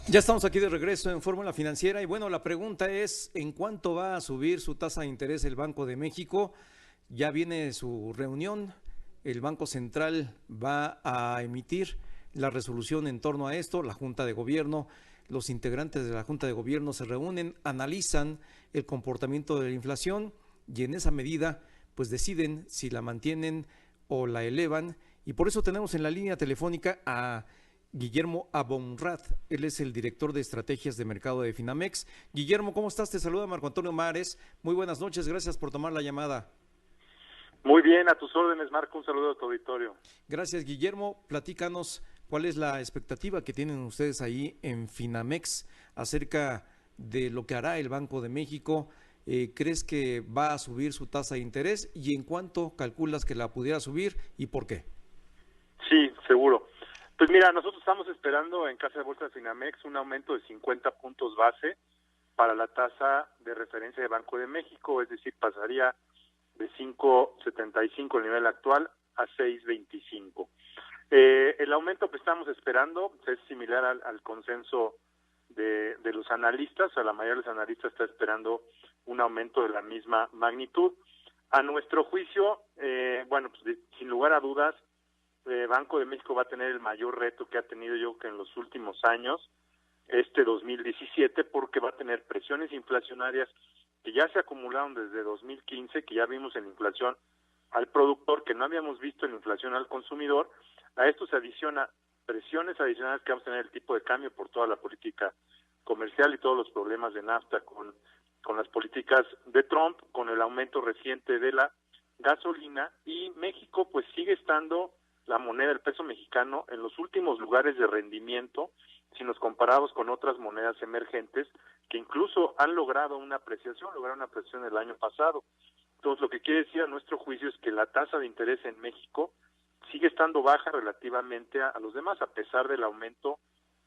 Ya estamos aquí de regreso en Fórmula Financiera y bueno, la pregunta es, ¿en cuánto va a subir su tasa de interés el Banco de México? Ya viene su reunión, el Banco Central va a emitir la resolución en torno a esto, la Junta de Gobierno, los integrantes de la Junta de Gobierno se reúnen, analizan el comportamiento de la inflación y en esa medida pues deciden si la mantienen o la elevan y por eso tenemos en la línea telefónica a Guillermo Abonrad, él es el director de estrategias de mercado de Finamex. Guillermo, ¿cómo estás? Te saluda Marco Antonio Mares. Muy buenas noches, gracias por tomar la llamada. Muy bien, a tus órdenes, Marco, un saludo a tu auditorio. Gracias, Guillermo. Platícanos cuál es la expectativa que tienen ustedes ahí en Finamex acerca de lo que hará el Banco de México. ¿Crees que va a subir su tasa de interés y en cuánto calculas que la pudiera subir y por qué? Sí, seguro. Pues mira, nosotros estamos esperando en Casa de Bolsa de Finamex un aumento de 50 puntos base para la tasa de referencia de Banco de México, es decir, pasaría de 5.75 el nivel actual a 6.25. El aumento que estamos esperando es similar al consenso de los analistas, o sea, la mayoría de los analistas está esperando un aumento de la misma magnitud. A nuestro juicio, bueno, pues sin lugar a dudas, Banco de México va a tener el mayor reto que ha tenido yo que en los últimos años, este 2017, porque va a tener presiones inflacionarias que ya se acumularon desde 2015, que ya vimos en inflación al productor, que no habíamos visto en inflación al consumidor. A esto se adiciona presiones adicionales que vamos a tener el tipo de cambio por toda la política comercial y todos los problemas de NAFTA con las políticas de Trump, con el aumento reciente de la gasolina, y México pues sigue estando la moneda, el peso mexicano, en los últimos lugares de rendimiento, si nos comparamos con otras monedas emergentes, que incluso han logrado una apreciación, lograron una apreciación el año pasado. Entonces, lo que quiere decir a nuestro juicio es que la tasa de interés en México sigue estando baja relativamente a los demás, a pesar del aumento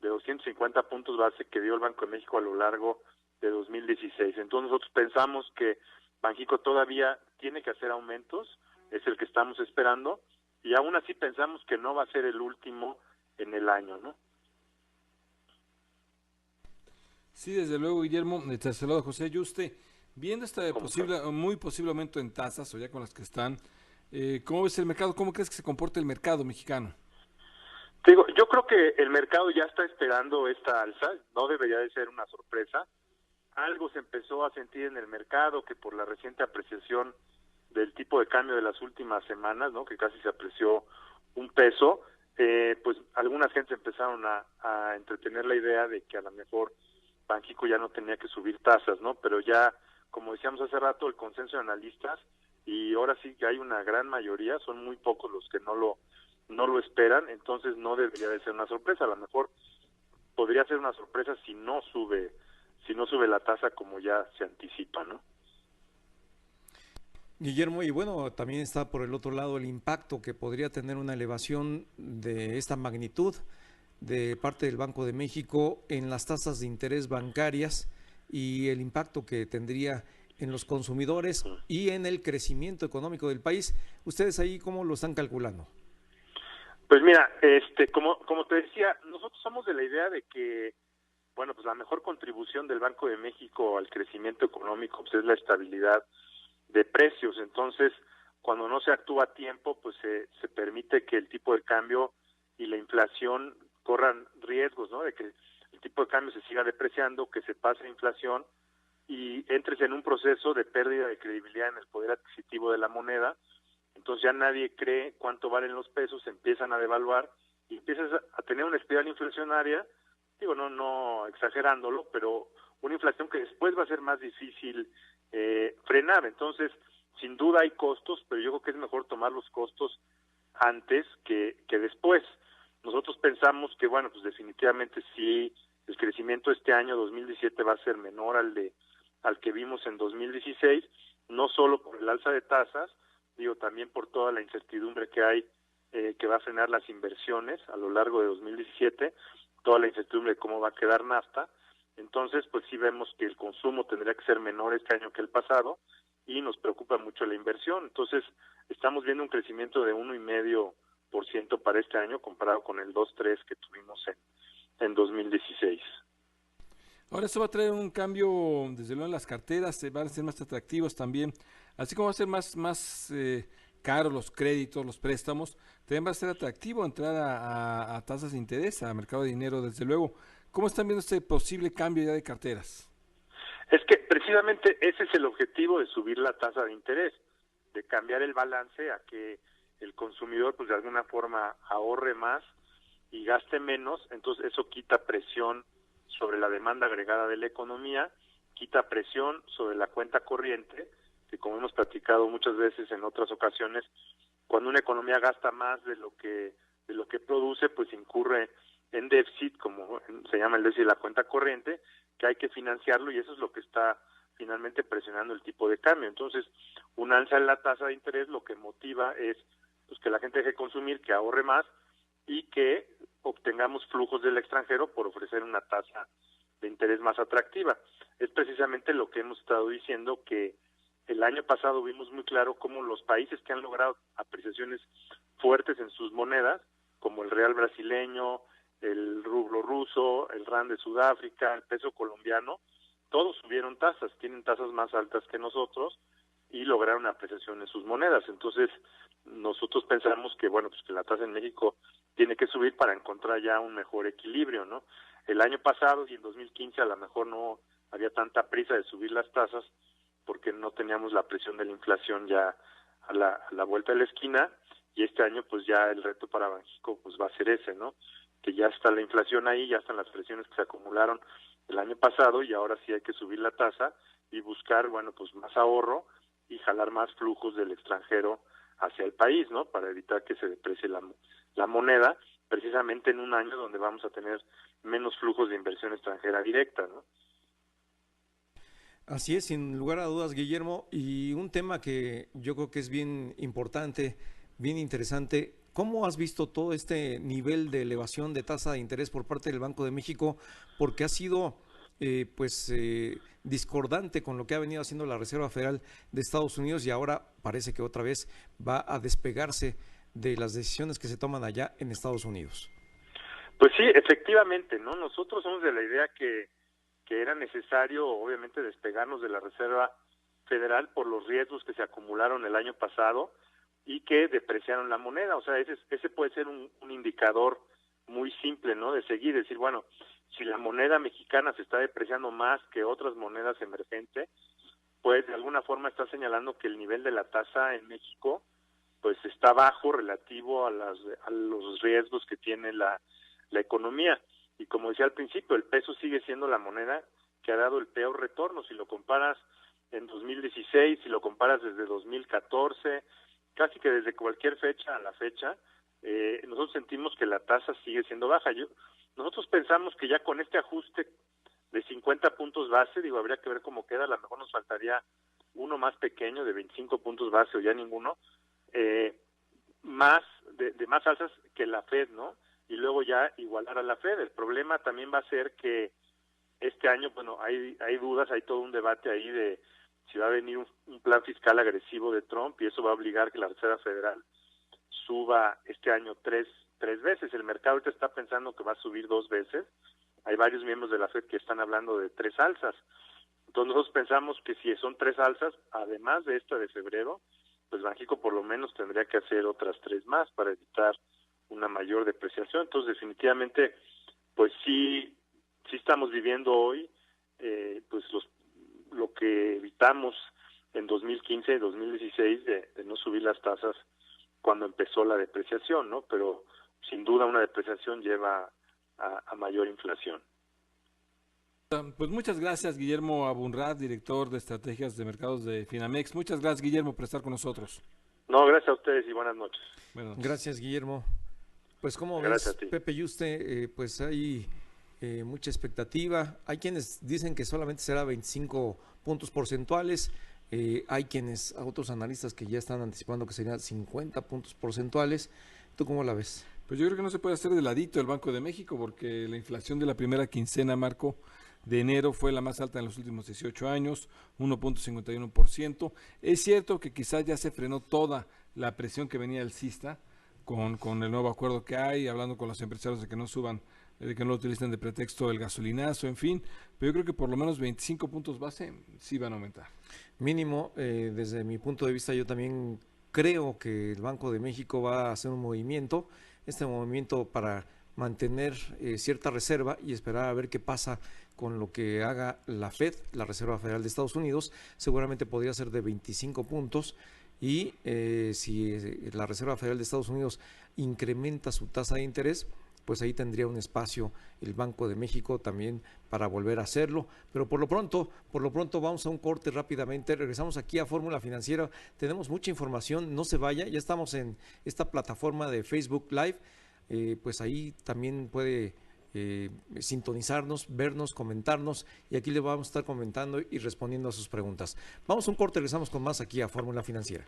de 250 puntos base que dio el Banco de México a lo largo de 2016. Entonces, nosotros pensamos que Banxico todavía tiene que hacer aumentos, es el que estamos esperando, y aún así pensamos que no va a ser el último en el año, ¿no? Sí, desde luego, Guillermo. Te saluda José Yuste. Viendo este ¿Cómo estás? muy posible aumento en tasas, o ya con las que están, ¿cómo ves el mercado? ¿Cómo crees que se comporta el mercado mexicano? Te digo, yo creo que el mercado ya está esperando esta alza, no debería de ser una sorpresa. Algo se empezó a sentir en el mercado que por la reciente apreciación del tipo de cambio de las últimas semanas, ¿no? Que casi se apreció un peso, pues algunas gentes empezaron a entretener la idea de que a lo mejor Banxico ya no tenía que subir tasas, ¿no? Pero ya, como decíamos hace rato, el consenso de analistas, y ahora sí que hay una gran mayoría, son muy pocos los que no lo esperan, entonces no debería de ser una sorpresa. A lo mejor podría ser una sorpresa si no sube la tasa como ya se anticipa, ¿no? Guillermo, y bueno, también está por el otro lado el impacto que podría tener una elevación de esta magnitud de parte del Banco de México en las tasas de interés bancarias y el impacto que tendría en los consumidores y en el crecimiento económico del país. ¿Ustedes ahí cómo lo están calculando? Pues mira, como te decía, nosotros somos de la idea de que, bueno, pues la mejor contribución del Banco de México al crecimiento económico pues es la estabilidad de precios. Entonces, cuando no se actúa a tiempo, pues se permite que el tipo de cambio y la inflación corran riesgos, ¿no? De que el tipo de cambio se siga depreciando, que se pase a inflación y entres en un proceso de pérdida de credibilidad en el poder adquisitivo de la moneda. Entonces ya nadie cree cuánto valen los pesos, se empiezan a devaluar y empiezas a tener una espiral inflacionaria, digo, no exagerándolo, pero una inflación que después va a ser más difícil frenar. Entonces, sin duda hay costos, pero yo creo que es mejor tomar los costos antes que después. Nosotros pensamos que, bueno, pues definitivamente sí, el crecimiento este año 2017 va a ser menor al que vimos en 2016, no solo por el alza de tasas, digo, también por toda la incertidumbre que hay, que va a frenar las inversiones a lo largo de 2017, toda la incertidumbre de cómo va a quedar NAFTA. Entonces, pues sí vemos que el consumo tendría que ser menor este año que el pasado y nos preocupa mucho la inversión. Entonces, estamos viendo un crecimiento de 1,5% para este año comparado con el 2,3% que tuvimos en 2016. Ahora eso va a traer un cambio, desde luego en las carteras, van a ser más atractivos también, así como va a ser más caros los créditos, los préstamos, también va a ser atractivo entrar a tasas de interés, a mercado de dinero, desde luego. ¿Cómo están viendo este posible cambio ya de carteras? Es que precisamente ese es el objetivo de subir la tasa de interés, de cambiar el balance a que el consumidor pues de alguna forma ahorre más y gaste menos, entonces eso quita presión sobre la demanda agregada de la economía, quita presión sobre la cuenta corriente, que como hemos platicado muchas veces en otras ocasiones, cuando una economía gasta más de lo que produce, pues incurre en déficit, como se llama el déficit de la cuenta corriente, que hay que financiarlo y eso es lo que está finalmente presionando el tipo de cambio. Entonces, un alza en la tasa de interés lo que motiva es pues que la gente deje de consumir, que ahorre más y que obtengamos flujos del extranjero por ofrecer una tasa de interés más atractiva. Es precisamente lo que hemos estado diciendo, que el año pasado vimos muy claro cómo los países que han logrado apreciaciones fuertes en sus monedas, como el real brasileño, el rublo ruso, el rand de Sudáfrica, el peso colombiano, todos subieron tasas, tienen tasas más altas que nosotros y lograron apreciación en sus monedas. Entonces, nosotros pensamos que, bueno, pues que la tasa en México tiene que subir para encontrar ya un mejor equilibrio, ¿no? El año pasado y en 2015 a lo mejor no había tanta prisa de subir las tasas porque no teníamos la presión de la inflación ya a la vuelta de la esquina, y este año pues ya el reto para Banxico pues va a ser ese, ¿no? Que ya está la inflación ahí, ya están las presiones que se acumularon el año pasado y ahora sí hay que subir la tasa y buscar, bueno, pues más ahorro y jalar más flujos del extranjero hacia el país, ¿no? Para evitar que se deprecie la moneda, precisamente en un año donde vamos a tener menos flujos de inversión extranjera directa, ¿no? Así es, sin lugar a dudas, Guillermo, y un tema que yo creo que es bien importante, bien interesante. ¿Cómo has visto todo este nivel de elevación de tasa de interés por parte del Banco de México? Porque ha sido discordante con lo que ha venido haciendo la Reserva Federal de Estados Unidos y ahora parece que otra vez va a despegarse de las decisiones que se toman allá en Estados Unidos. Pues sí, efectivamente, ¿no? Nosotros somos de la idea que era necesario, obviamente, despegarnos de la Reserva Federal por los riesgos que se acumularon el año pasado y que depreciaron la moneda. O sea, ese puede ser un indicador muy simple, ¿no? De seguir, decir, bueno, si la moneda mexicana se está depreciando más que otras monedas emergentes, pues de alguna forma está señalando que el nivel de la tasa en México pues está bajo relativo a los riesgos que tiene la economía. Y como decía al principio, el peso sigue siendo la moneda que ha dado el peor retorno. Si lo comparas en 2016, si lo comparas desde 2014, casi que desde cualquier fecha a la fecha, nosotros sentimos que la tasa sigue siendo baja. Nosotros pensamos que ya con este ajuste de 50 puntos base, digo, habría que ver cómo queda, a lo mejor nos faltaría uno más pequeño de 25 puntos base o ya ninguno, más de más alzas que la Fed, ¿no? Y luego ya igualar a la Fed. El problema también va a ser que este año, bueno, hay dudas, hay todo un debate ahí de si va a venir un plan fiscal agresivo de Trump y eso va a obligar que la Reserva Federal suba este año tres veces. El mercado ahorita está pensando que va a subir 2 veces. Hay varios miembros de la Fed que están hablando de 3 alzas. Entonces nosotros pensamos que si son 3 alzas, además de esta de febrero, pues Banxico por lo menos tendría que hacer otras 3 más para evitar una mayor depreciación. Entonces definitivamente pues sí estamos viviendo hoy pues lo que evitamos en 2015 y 2016 de no subir las tasas cuando empezó la depreciación, ¿no? Pero sin duda una depreciación lleva a mayor inflación. Pues muchas gracias, Guillermo Abunrad, director de estrategias de mercados de Finamex. Muchas gracias, Guillermo, por estar con nosotros. No, gracias a ustedes y buenas noches. Gracias, Guillermo. Pues como Gracias ves, Pepe Yuste, pues hay mucha expectativa. Hay quienes dicen que solamente será 25 puntos porcentuales. Hay otros analistas que ya están anticipando que serían 50 puntos porcentuales. ¿Tú cómo la ves? Pues yo creo que no se puede hacer de ladito el Banco de México porque la inflación de la primera quincena, Marco, de enero fue la más alta en los últimos 18 años, 1.51%. Es cierto que quizás ya se frenó toda la presión que venía alcista con el nuevo acuerdo que hay, hablando con los empresarios de que no suban, de que no lo utilicen de pretexto el gasolinazo, en fin, pero yo creo que por lo menos 25 puntos base sí van a aumentar. Mínimo, desde mi punto de vista, yo también creo que el Banco de México va a hacer un movimiento, este movimiento para mantener cierta reserva y esperar a ver qué pasa con lo que haga la Fed, la Reserva Federal de Estados Unidos. Seguramente podría ser de 25 puntos y si la Reserva Federal de Estados Unidos incrementa su tasa de interés, pues ahí tendría un espacio el Banco de México también para volver a hacerlo. Pero por lo pronto vamos a un corte rápidamente. Regresamos aquí a Fórmula Financiera. Tenemos mucha información, no se vaya. Ya estamos en esta plataforma de Facebook Live. Pues ahí también puede sintonizarnos, vernos, comentarnos y aquí le vamos a estar comentando y respondiendo a sus preguntas. Vamos a un corte, regresamos con más aquí a Fórmula Financiera.